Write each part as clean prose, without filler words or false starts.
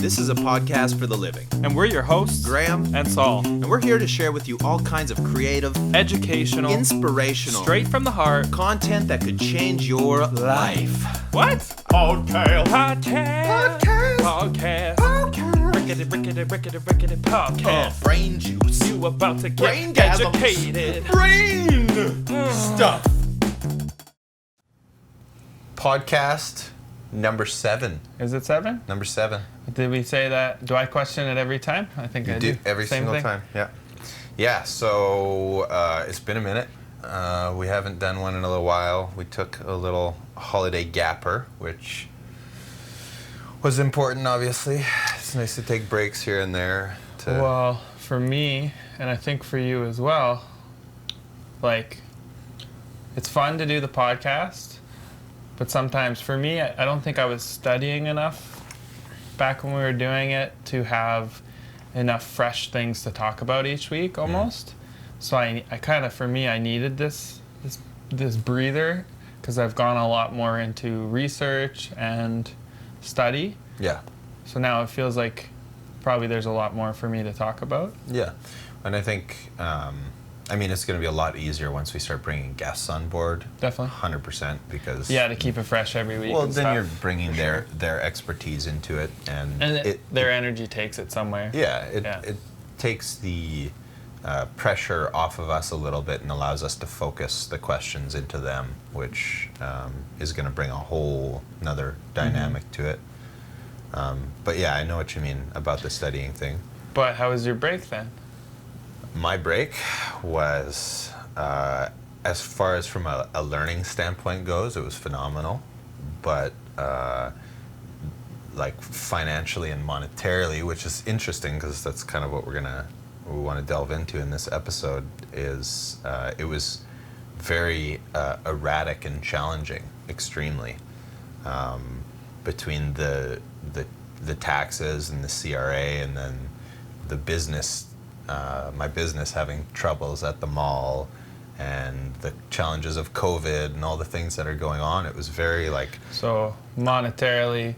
This is a podcast for the living. And we're your hosts, Graham and Saul. And we're here to share with you all kinds of creative, educational, inspirational, straight from the heart content that could change your life. What? Podcast. Rickety podcast. Brain juice. You about to Brain get gasms. educated. Brain stuff. Podcast number 7. Is it 7? Number 7. Did we say that? Do I question it every time? I think I do. Every Same single thing? time. Yeah. Yeah. So it's been a minute. We haven't done one in a little while. We took a little holiday gapper, which was important, obviously. It's nice to take breaks here and there. Well, for me, and I think for you as well, like, it's fun to do the podcast, but sometimes for me, I don't think I was studying enough back when we were doing it to have enough fresh things to talk about each week almost. So I kind of, for me, I needed this breather because I've gone a lot more into research and study. Yeah. So now it feels like probably there's a lot more for me to talk about. Yeah. And I think, it's going to be a lot easier once we start bringing guests on board. Definitely. 100%, because... Yeah, to keep it fresh every week. Well, and then stuff. you're bringing their expertise into it. And their energy takes it somewhere. Yeah, it takes the pressure off of us a little bit and allows us to focus the questions into them, which is going to bring a whole another dynamic to it. But yeah, I know what you mean about the studying thing. But how was your break then? My break was, as far as from a learning standpoint goes, it was phenomenal. But like financially and monetarily, which is interesting because that's kind of what we want to delve into in this episode, is it was very erratic and challenging, extremely, between the taxes and the CRA, and then the business, my business having troubles at the mall, and the challenges of COVID and all the things that are going on. It was very So monetarily,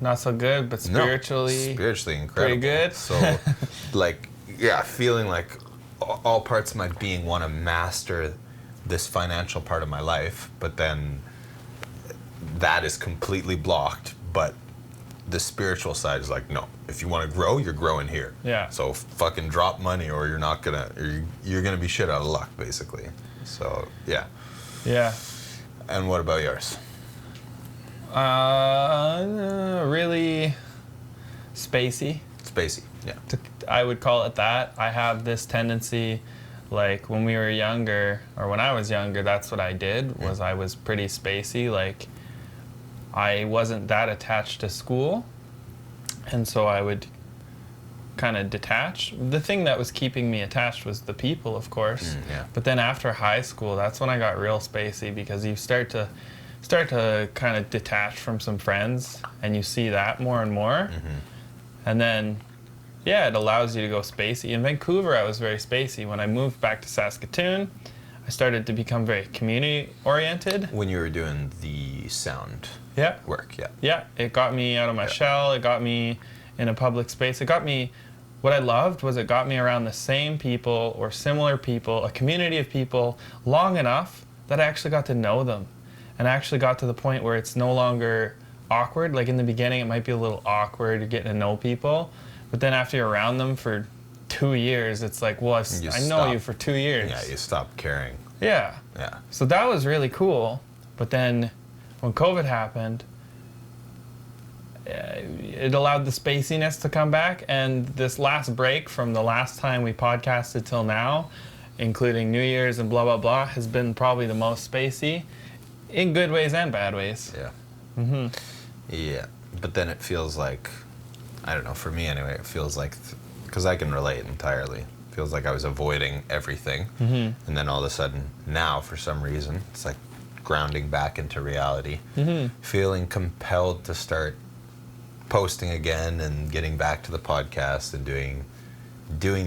not so good, but spiritually incredible. Pretty good. So, feeling like all parts of my being want to master this financial part of my life, but then that is completely blocked. But the spiritual side is like, no, if you want to grow, you're growing here. Yeah. So fucking drop money, or you're gonna be shit out of luck, basically. So yeah. Yeah. And what about yours? Really spacey. Spacey. Yeah. I would call it that. I have this tendency, like when we were younger, or when I was younger, that's what I did, was I was pretty spacey. Like, I wasn't that attached to school, and so I would kind of detach. The thing that was keeping me attached was the people, of course. But then after high school, that's when I got real spacey, because you start to kind of detach from some friends, and you see that more and more. And then, yeah, it allows you to go spacey. In Vancouver, I was very spacey. When I moved back to Saskatoon, I started to become very community-oriented. When you were doing the sound work, Yeah, it got me out of my shell. It got me in a public space. What I loved was it got me around the same people or similar people, a community of people, long enough that I actually got to know them. And I actually got to the point where it's no longer awkward. Like in the beginning, it might be a little awkward getting to know people. But then after you're around them for 2 years, it's like, well, I know you for 2 years. Yeah, you stop caring. Yeah. Yeah. So that was really cool. But then when COVID happened, it allowed the spaciness to come back. And this last break from the last time we podcasted till now, including New Year's and blah, blah, blah, has been probably the most spacey, in good ways and bad ways. Yeah. Yeah. But then it feels like, I don't know, for me anyway, it feels like, because I can relate entirely, it feels like I was avoiding everything. And then all of a sudden, now for some reason, it's like grounding back into reality, feeling compelled to start posting again and getting back to the podcast and doing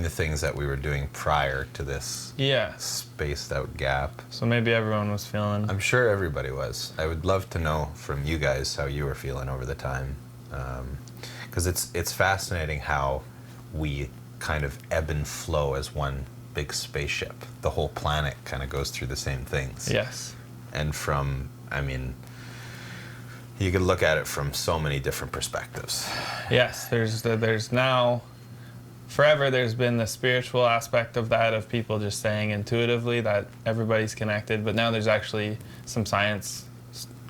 the things that we were doing prior to this spaced out gap. So maybe everyone was feeling... I'm sure everybody was. I would love to know from you guys how you were feeling over the time. because it's fascinating how we kind of ebb and flow as one big spaceship. The whole planet kind of goes through the same things. Yes. And you could look at it from so many different perspectives. Yes, there's now, forever there's been the spiritual aspect of that, of people just saying intuitively that everybody's connected, but now there's actually some science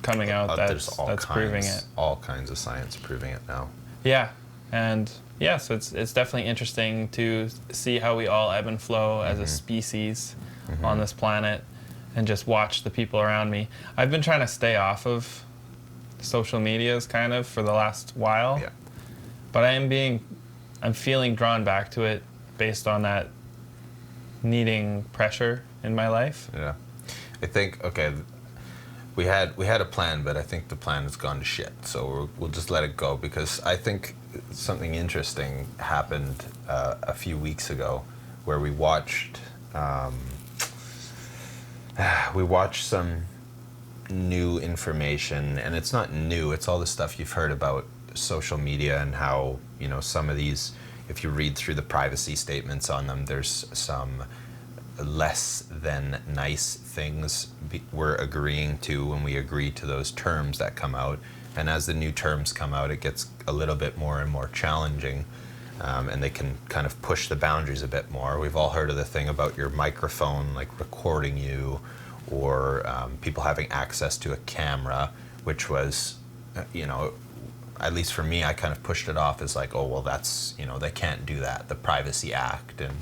coming out that's proving it. All kinds of science proving it now. Yeah, and yeah, so it's definitely interesting to see how we all ebb and flow as a species on this planet, and just watch the people around me. I've been trying to stay off of social medias kind of for the last while, but I'm feeling drawn back to it based on that needing pressure in my life. Yeah, I think we had a plan, but I think the plan has gone to shit. So we'll just let it go, because I think something interesting happened a few weeks ago, where we watched some new information, and it's not new, it's all the stuff you've heard about social media, and how, some of these, if you read through the privacy statements on them, there's some less than nice things we're agreeing to when we agree to those terms that come out. And as the new terms come out, it gets a little bit more and more challenging, and they can kind of push the boundaries a bit more. We've all heard of the thing about your microphone like recording you, or people having access to a camera, which was, at least for me, I kind of pushed it off as like, oh, well, that's, they can't do that, the Privacy Act and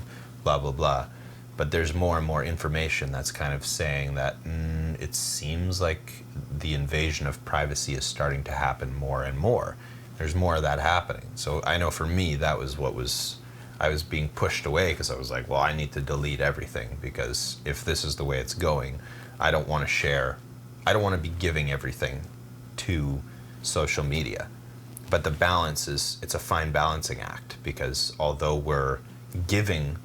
blah, blah, blah. But there's more and more information that's kind of saying that it seems like the invasion of privacy is starting to happen more and more. There's more of that happening. So I know for me, that was I was being pushed away, because I was like, well, I need to delete everything, because if this is the way it's going, I don't want to share. I don't want to be giving everything to social media. But the balance it's a fine balancing act, because although we're giving,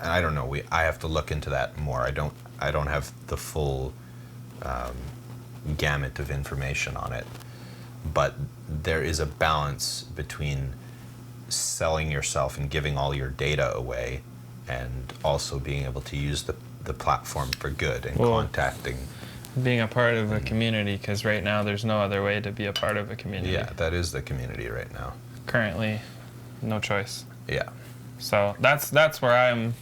I don't know, I have to look into that more. I don't have the full gamut of information on it. But there is a balance between selling yourself and giving all your data away, and also being able to use the platform for good, and contacting. Being a part of a community, because right now there's no other way to be a part of a community. Yeah, that is the community right now. Currently, no choice. Yeah. So that's where I'm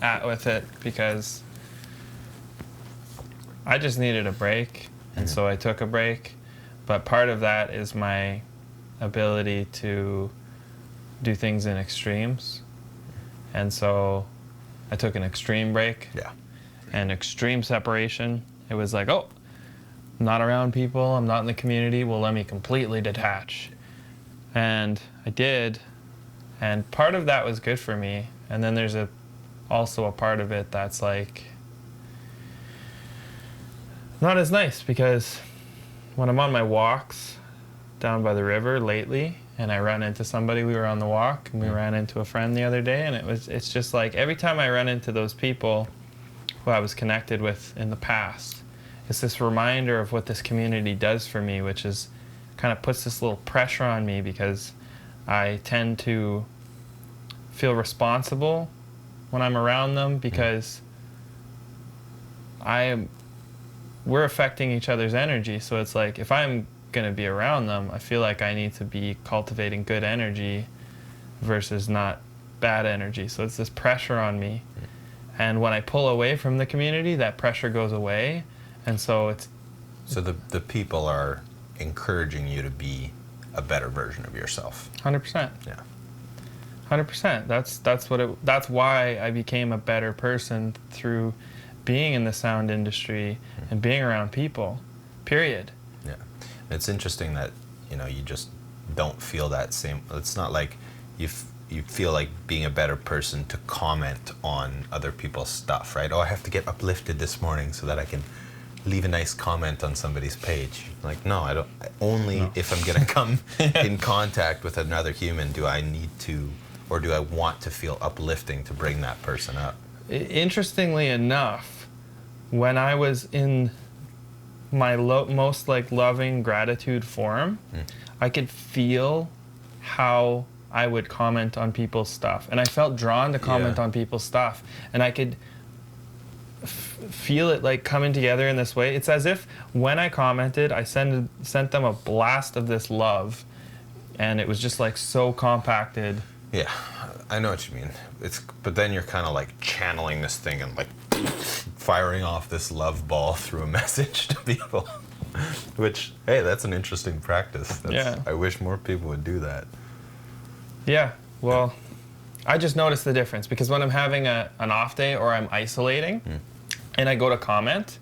at with it, because I just needed a break, and so I took a break. But part of that is my ability to do things in extremes. And so I took an extreme break. Yeah. And extreme separation. It was like, oh, I'm not around people, I'm not in the community, well, let me completely detach. And I did. And part of that was good for me. And then there's also a part of it that's like not as nice, because when I'm on my walks down by the river lately, and I run into somebody, we were on the walk, and we ran into a friend the other day, and it's just like every time I run into those people who I was connected with in the past, it's this reminder of what this community does for me, which is kind of puts this little pressure on me, because I tend to feel responsible when I'm around them, because we're affecting each other's energy. So it's like, if I'm going to be around them, I feel like I need to be cultivating good energy versus not bad energy. So it's this pressure on me. And when I pull away from the community, that pressure goes away. And so it's... So the people are encouraging you to be a better version of yourself. 100%. Yeah. 100%. That's why I became a better person, through being in the sound industry and being around people, period. Yeah. It's interesting that, you just don't feel that same... It's not like you feel like being a better person to comment on other people's stuff, right? Oh, I have to get uplifted this morning so that I can leave a nice comment on somebody's page. Like, no, I don't. Only if I'm going to come in contact with another human do I need to, or do I want to feel uplifting to bring that person up. Interestingly enough, when I was in my most like loving gratitude form, I could feel how I would comment on people's stuff, and I felt drawn to comment on people's stuff, and I could feel it like coming together in this way. It's as if when I commented, I sent them a blast of this love, and it was just like so compacted. Yeah, I know what you mean. But then you're kind of like channeling this thing and like firing off this love ball through a message to people. Which, hey, that's an interesting practice. I wish more people would do that. Yeah, well, I just noticed the difference because when I'm having an off day or I'm isolating and I go to comment,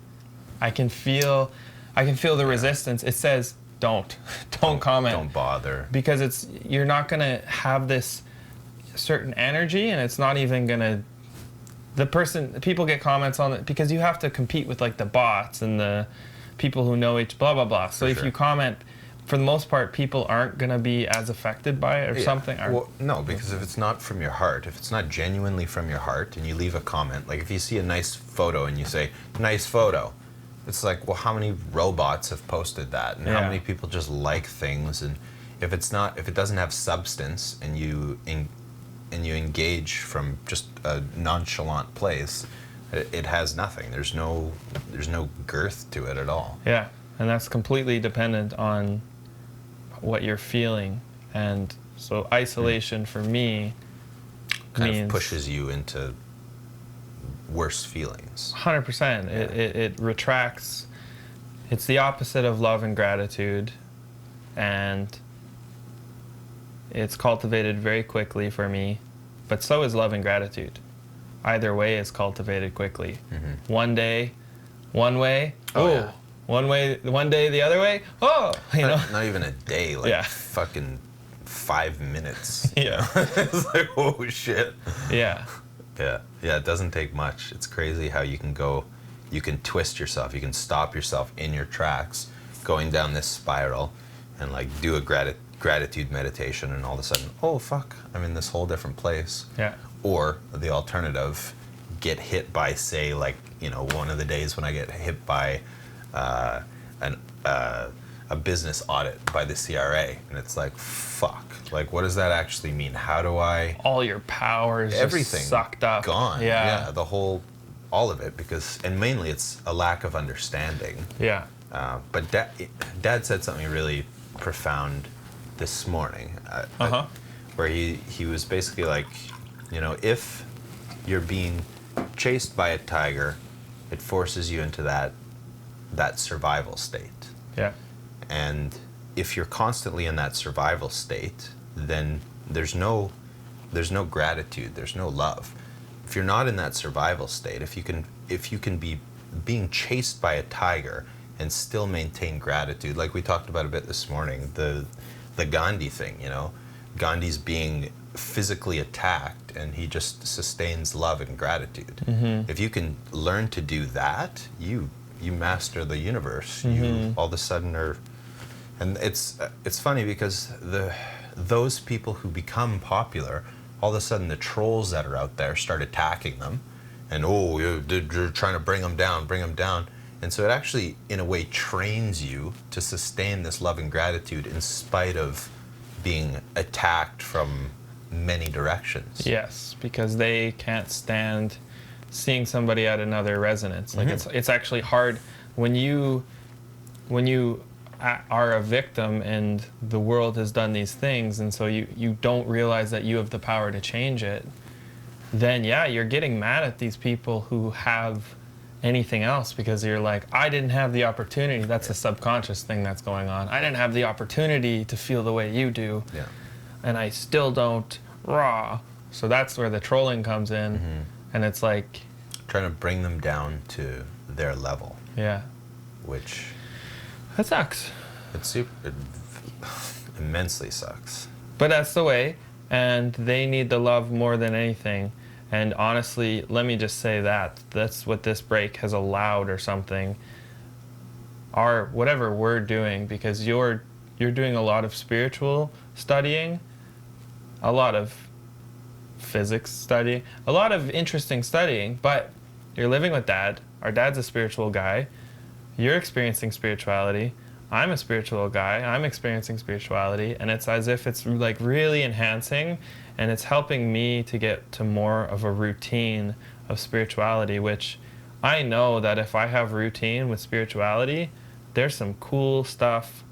I can feel the resistance. It says, don't comment. Don't bother. Because you're not going to have this certain energy, and it's not even going to, people get comments on it because you have to compete with like the bots and the people who know each blah, blah, blah. So if you comment, for the most part, people aren't going to be as affected by it or something. Well, no, because if it's not from your heart, if it's not genuinely from your heart, and you leave a comment, like if you see a nice photo and you say, nice photo, it's like, well, how many robots have posted that? And how many people just like things? And if it doesn't have substance, and you engage from just a nonchalant place, it has nothing. There's no girth to it at all. Yeah, and that's completely dependent on what you're feeling. And so isolation for me kind of pushes you into worse feelings. 100%. It retracts. It's the opposite of love and gratitude, and it's cultivated very quickly for me, but so is love and gratitude. Either way is cultivated quickly. One day, one way, one way, one day the other way, Not even a day, like fucking 5 minutes. Yeah. It's like, oh shit. Yeah. Yeah, it doesn't take much. It's crazy how you can twist yourself, you can stop yourself in your tracks going down this spiral and like do a gratitude meditation, and all of a sudden, oh fuck, I'm in this whole different place. Yeah. Or the alternative, get hit by, say, like, one of the days when I get hit by a business audit by the CRA, and it's like, fuck, like, what does that actually mean? How do I... All your power is everything just sucked up. Gone. Yeah. All of it, and mainly it's a lack of understanding. Yeah. But Dad said something really profound this morning, where he was basically like, if you're being chased by a tiger, it forces you into that survival state. Yeah. And if you're constantly in that survival state, then there's no gratitude, there's no love. If you're not in that survival state, if you can be being chased by a tiger and still maintain gratitude, like we talked about a bit this morning, the Gandhi thing, Gandhi's being physically attacked and he just sustains love and gratitude. If you can learn to do that, you master the universe. You all of a sudden are, and it's funny because those people who become popular, all of a sudden the trolls that are out there start attacking them, and you're trying to bring them down. And so it actually, in a way, trains you to sustain this love and gratitude in spite of being attacked from many directions. Yes, because they can't stand seeing somebody at another resonance. Like it's actually hard when you are a victim and the world has done these things, and so you don't realize that you have the power to change it. Then you're getting mad at these people who have anything else because you're like, I didn't have the opportunity. That's a subconscious thing that's going on. I didn't have the opportunity to feel the way you do, and I still don't. Raw. So that's where the trolling comes in, and it's like trying to bring them down to their level. Yeah. Which that sucks. It immensely sucks. But that's the way, and they need the love more than anything. And honestly, let me just say that's what this break has allowed or something. Or whatever we're doing, because you're doing a lot of spiritual studying, a lot of physics studying, a lot of interesting studying, but you're living with Dad. Our dad's a spiritual guy. you're experiencing spirituality. I'm a spiritual guy. I'm experiencing spirituality, and it's as if it's like really enhancing, and it's helping me to get to more of a routine of spirituality, which I know that if I have routine with spirituality, there's some cool stuff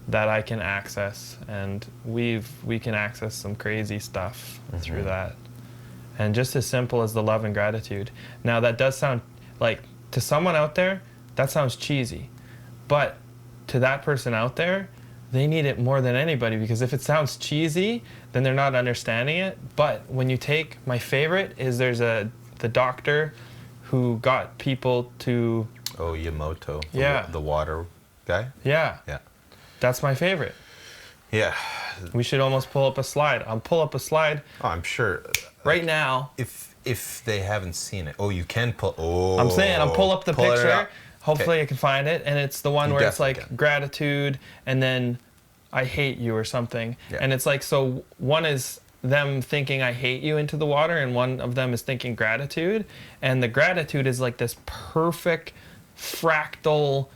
that I can access, and we can access some crazy stuff through that. And just as simple as the love and gratitude. Now that does sound like, to someone out there, that sounds cheesy, but to that person out there, they need it more than anybody, because if it sounds cheesy, then they're not understanding it. But when you take, my favorite is the doctor who got people to... Oh, Yamoto. Yeah. The water guy? Yeah. Yeah. That's my favorite. Yeah. We should almost pull up a slide. I'll pull up a slide. Oh, I'm sure. Right now. If they haven't seen it. Oh, you can pull. Oh. I'm saying, I'll pull up the picture. Hopefully Okay. I can find it. And it's the one where it's like can. gratitude and then I hate you or something. Yeah. And it's like, so one is them thinking I hate you into the water, and one of them is thinking gratitude. And the gratitude is like this perfect, fractal,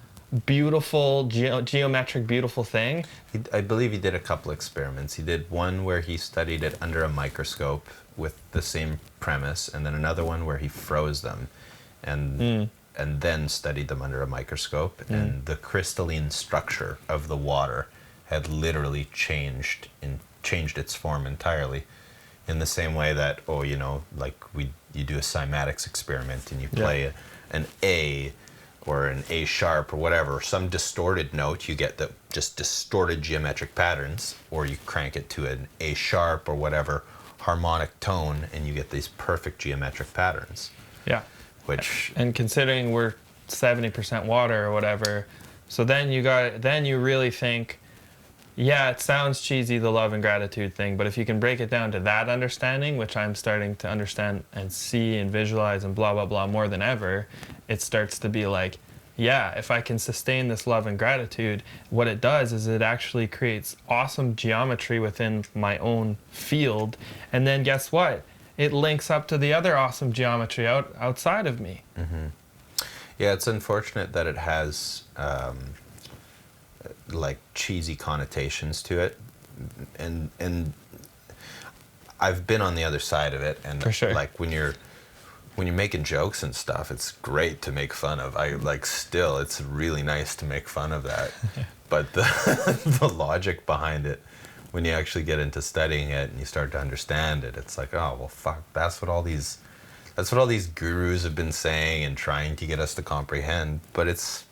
beautiful, geometric, beautiful thing. I believe he did a couple experiments. He did one where he studied it under a microscope with the same premise, and then another one where he froze them and then studied them under a microscope, and the crystalline structure of the water had literally changed its form entirely, in the same way that, like you do a cymatics experiment and you play an A or an A sharp or whatever, some distorted note, you get the just distorted geometric patterns, or you crank it to an A sharp or whatever harmonic tone and you get these perfect geometric patterns. Yeah. Which, and considering we're 70% water or whatever, so then you really think, yeah, it sounds cheesy, the love and gratitude thing, but if you can break it down to that understanding, which I'm starting to understand and see and visualize and blah, blah, blah more than ever, it starts to be like, yeah, if I can sustain this love and gratitude, what it does is it actually creates awesome geometry within my own field. And then guess what? It links up to the other awesome geometry outside of me. Mm-hmm. Yeah, it's unfortunate that it has like cheesy connotations to it, and I've been on the other side of it, and for sure. Like when you're making jokes and stuff, it's great to make fun of. It's really nice to make fun of that. But the logic behind it, when you actually get into studying it and you start to understand it, it's like, oh well, fuck, that's what all these gurus have been saying and trying to get us to comprehend. But it's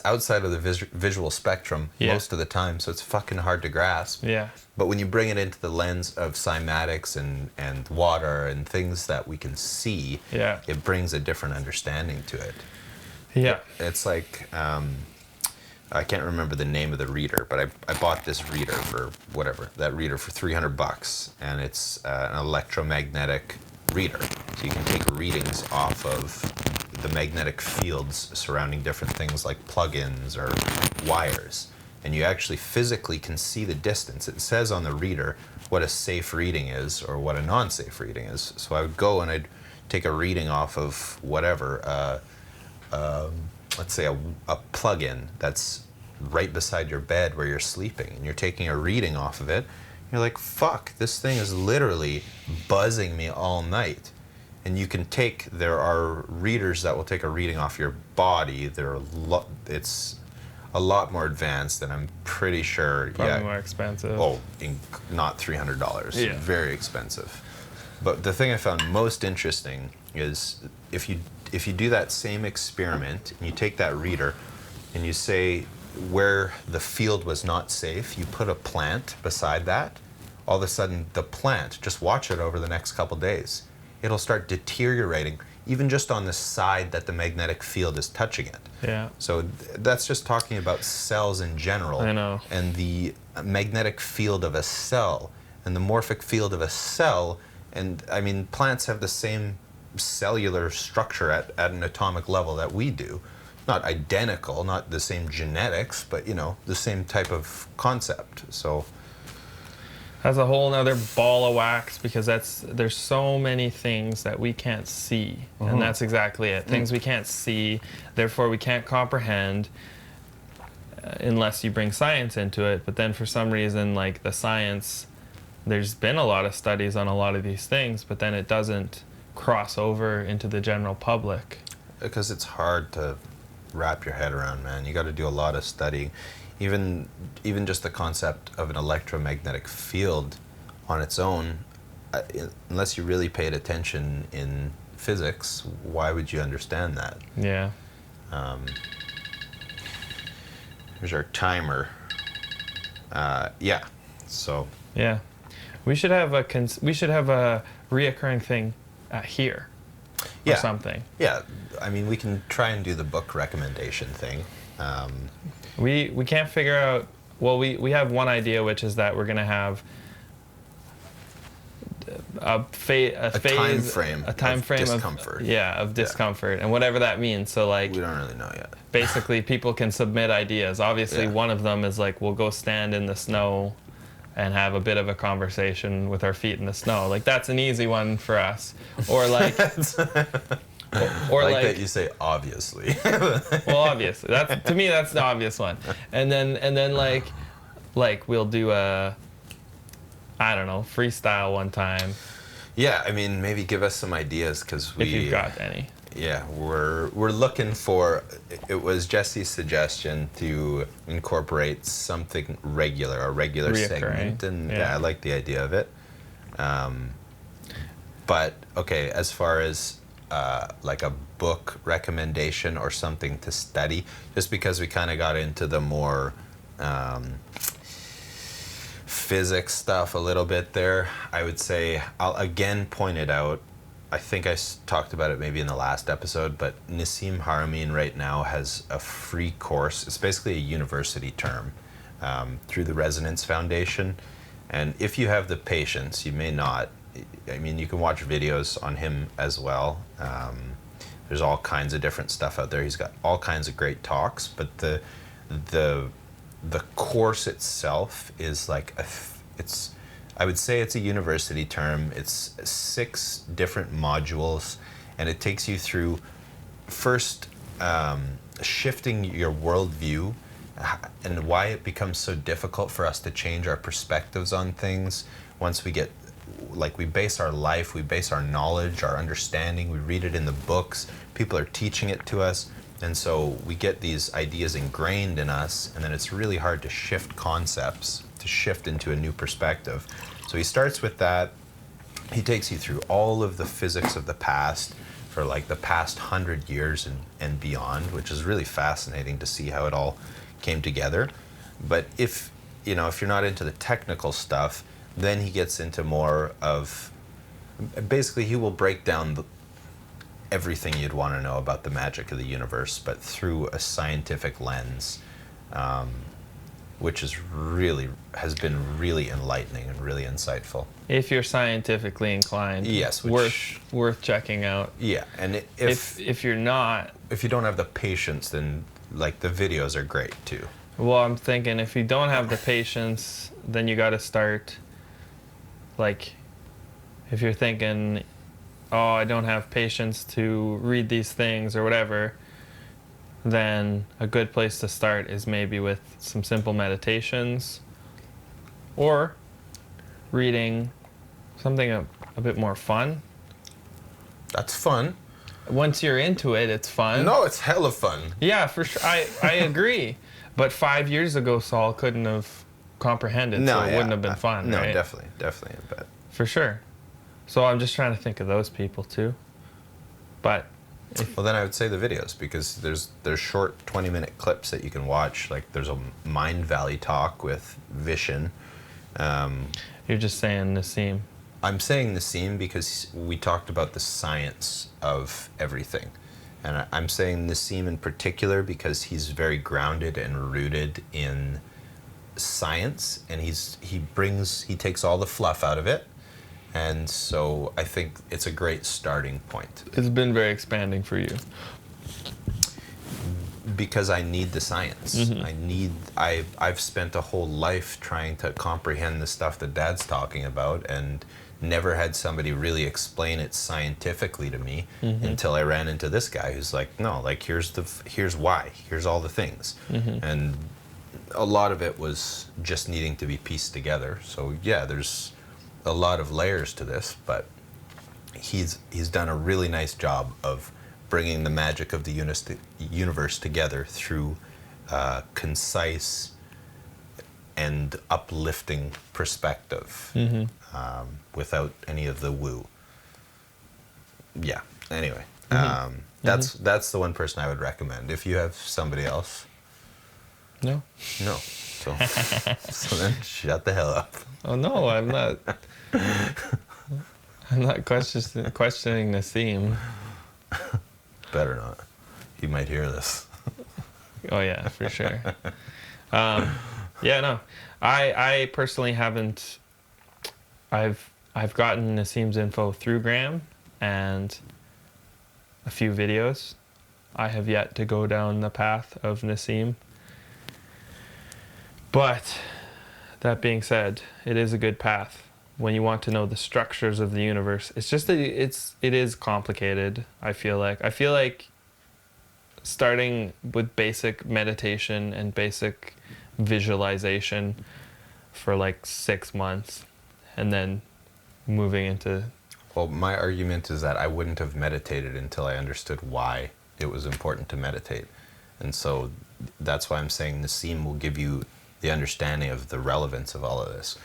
outside of the visual spectrum most of the time, so it's fucking hard to grasp. Yeah. But when you bring it into the lens of cymatics and water and things that we can see, it brings a different understanding to it. Yeah. It's like, I can't remember the name of the reader, but I bought this reader for $300, and it's an electromagnetic reader. So you can take readings off of the magnetic fields surrounding different things like plugins or wires, and you actually physically can see the distance. It says on the reader what a safe reading is or what a non-safe reading is. So I would go and I'd take a reading off of whatever, let's say a plug-in that's right beside your bed where you're sleeping, and you're taking a reading off of it. You're like, fuck, this thing is literally buzzing me all night. And you can there are readers that will take a reading off your body. It's a lot more advanced, and I'm pretty sure. Probably more expensive. Oh, not $300. Yeah. Very expensive. But the thing I found most interesting is if you do that same experiment and you take that reader and you say where the field was not safe, you put a plant beside that, all of a sudden the plant, just watch it over the next couple days, it'll start deteriorating even just on the side that the magnetic field is touching it. Yeah. So that's just talking about cells in general. I know. And the magnetic field of a cell and the morphic field of a cell, and I mean plants have the same cellular structure at an atomic level that we do. Not identical, not the same genetics, but the same type of concept. So That's a whole nother ball of wax, because there's so many things that we can't see, and that's exactly it. Things we can't see, therefore we can't comprehend unless you bring science into it. But then for some reason, like the science, there's been a lot of studies on a lot of these things, but then it doesn't cross over into the general public. Because it's hard to wrap your head around, man. You got to do a lot of studying. Even just the concept of an electromagnetic field on its own, unless you really paid attention in physics, why would you understand that? Yeah. Here's our timer. Yeah. So. Yeah. We should have a reoccurring thing here. Or something. Yeah. I mean, we can try and do the book recommendation thing. We can't figure out. Well, we have one idea, which is that we're going to have a time frame of discomfort. Of discomfort, and whatever that means. So like, we don't really know yet. Basically, people can submit ideas. Obviously, one of them is like, we'll go stand in the snow and have a bit of a conversation with our feet in the snow. Like, that's an easy one for us. Or like, or like that you say obviously. Well, obviously, that's, to me, that's the obvious one. And then like we'll do a, I don't know, freestyle one time. Yeah, I mean, maybe give us some ideas, because if you've got any. Yeah, we're looking for. It was Jesse's suggestion to incorporate something regular, a regular segment, and I like the idea of it. But okay, as far as like a book recommendation or something to study, just because we kind of got into the more physics stuff a little bit there, I would say I'll again point it out. I think I talked about it maybe in the last episode, but Nassim Haramein right now has a free course. It's basically a university term through the Resonance Foundation. And if you have the patience, you may not. I mean, you can watch videos on him as well. There's all kinds of different stuff out there. He's got all kinds of great talks, but the course itself is like I would say it's a university term. It's 6 different modules, and it takes you through first shifting your worldview and why it becomes so difficult for us to change our perspectives on things once we get, like, we base our life, we base our knowledge, our understanding, we read it in the books, people are teaching it to us, and so we get these ideas ingrained in us, and then it's really hard to shift concepts, to shift into a new perspective. So he starts with that. He takes you through all of the physics of the past for like the past 100 years and beyond, which is really fascinating to see how it all came together. But if you're not into the technical stuff, then he gets into more of, basically he will break down everything you'd want to know about the magic of the universe, but through a scientific lens, which has been really enlightening and really insightful. If you're scientifically inclined, yes, worth checking out. Yeah, and if you're not, if you don't have the patience, then like the videos are great too. Well, I'm thinking if you don't have the patience, then you got to start. Like, if you're thinking, oh, I don't have patience to read these things or whatever, then a good place to start is maybe with some simple meditations or reading something a bit more fun. That's fun. Once you're into it, it's fun. No, it's hella fun. Yeah, for sure. I agree. But 5 years ago, Saul couldn't have comprehended, so it wouldn't have been fun, no, right? definitely, but for sure. So I'm just trying to think of those people too. But well, then I would say the videos, because there's short 20-minute clips that you can watch. Like there's a Mind Valley talk with Vishen. You're just saying Nassim. I'm saying Nassim because we talked about the science of everything. And I'm saying Nassim in particular because he's very grounded and rooted in science, and he takes all the fluff out of it. And so I think it's a great starting point. It's been very expanding for you. because I need the science. I've spent a whole life trying to comprehend the stuff that Dad's talking about, and never had somebody really explain it scientifically to me until I ran into this guy who's like, no, like here's why, here's all the things. And a lot of it was just needing to be pieced together. So yeah, there's a lot of layers to this, but he's done a really nice job of bringing the magic of the universe together through concise and uplifting perspective, without any of the woo. Yeah. Anyway, that's the one person I would recommend. If you have somebody else, No. So so then shut the hell up. Oh no, I'm not. I'm not questioning Nassim. Better not. He might hear this. Oh yeah, for sure. Yeah, no. I personally haven't. I've gotten Nassim's info through Graham and a few videos. I have yet to go down the path of Nassim. But that being said, it is a good path when you want to know the structures of the universe. It's just that it is complicated. I feel like starting with basic meditation and basic visualization for like 6 months, and then moving into. Well, my argument is that I wouldn't have meditated until I understood why it was important to meditate, and so that's why I'm saying Nassim will give you the understanding of the relevance of all of this.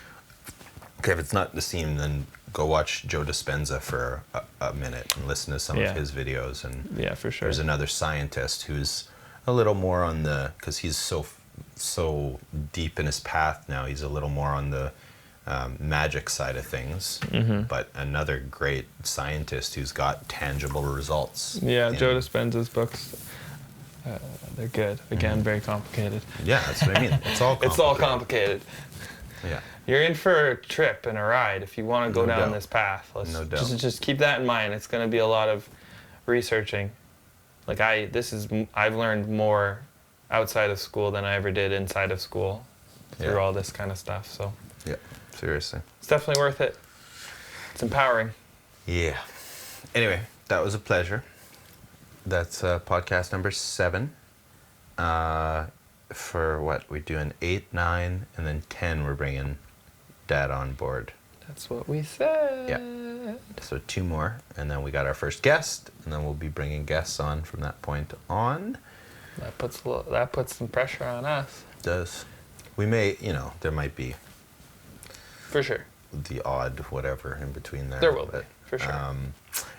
Okay, if it's not Nassim, then go watch Joe Dispenza for a minute and listen to some of his videos. And yeah, for sure. There's another scientist who's a little more on the, because he's so deep in his path now, he's a little more on the magic side of things. But another great scientist who's got tangible results. Yeah, Joe Dispenza's books. They're good. Again, very complicated. Yeah, that's what I mean. It's all complicated. It's all complicated. Yeah. You're in for a trip and a ride if you want to go down this path. No doubt. Just keep that in mind. It's going to be a lot of researching. Like I've learned more outside of school than I ever did inside of school through all this kind of stuff. So yeah, seriously. It's definitely worth it. It's empowering. Yeah. Anyway, that was a pleasure. That's podcast number 7. For what? We're doing 8, 9, and then 10 we're bringing Dad on board. That's what we said. Yeah. So 2 more, and then we got our first guest, and then we'll be bringing guests on from that point on. That puts some pressure on us. It does. We may, there might be. For sure. The odd whatever in between there. There will be, for sure.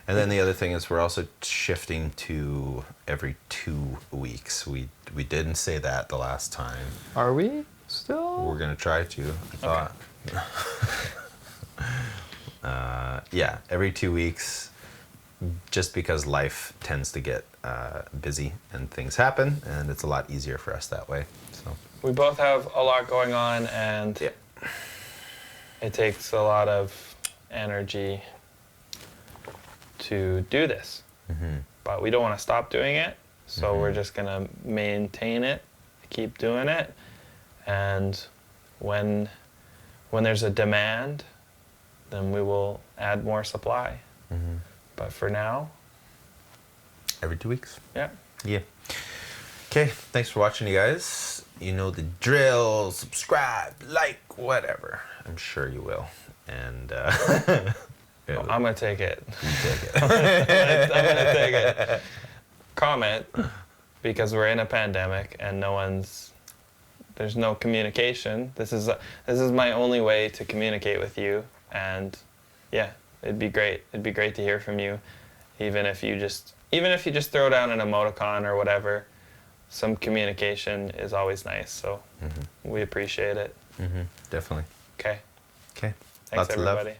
And then the other thing is we're also shifting to every 2 weeks. We didn't say that the last time. Are we still? We're going to try to, I thought. Yeah, every 2 weeks, just because life tends to get busy and things happen, and it's a lot easier for us that way. So we both have a lot going on, and it takes a lot of energy to do this. But we don't want to stop doing it, so we're just going to maintain it, keep doing it, and when there's a demand, then we will add more supply. But for now, every 2 weeks. Yeah. Okay, thanks for watching, you guys. You know the drill. Subscribe, like, whatever. I'm sure you will. And I'm gonna take it. You take it. I'm gonna take it. Comment, because we're in a pandemic and there's no communication. This is my only way to communicate with you, and yeah, it'd be great. It'd be great to hear from you, even if you just throw down an emoticon or whatever. Some communication is always nice, so we appreciate it. Definitely. Okay. Thanks, Thanks, everybody. love.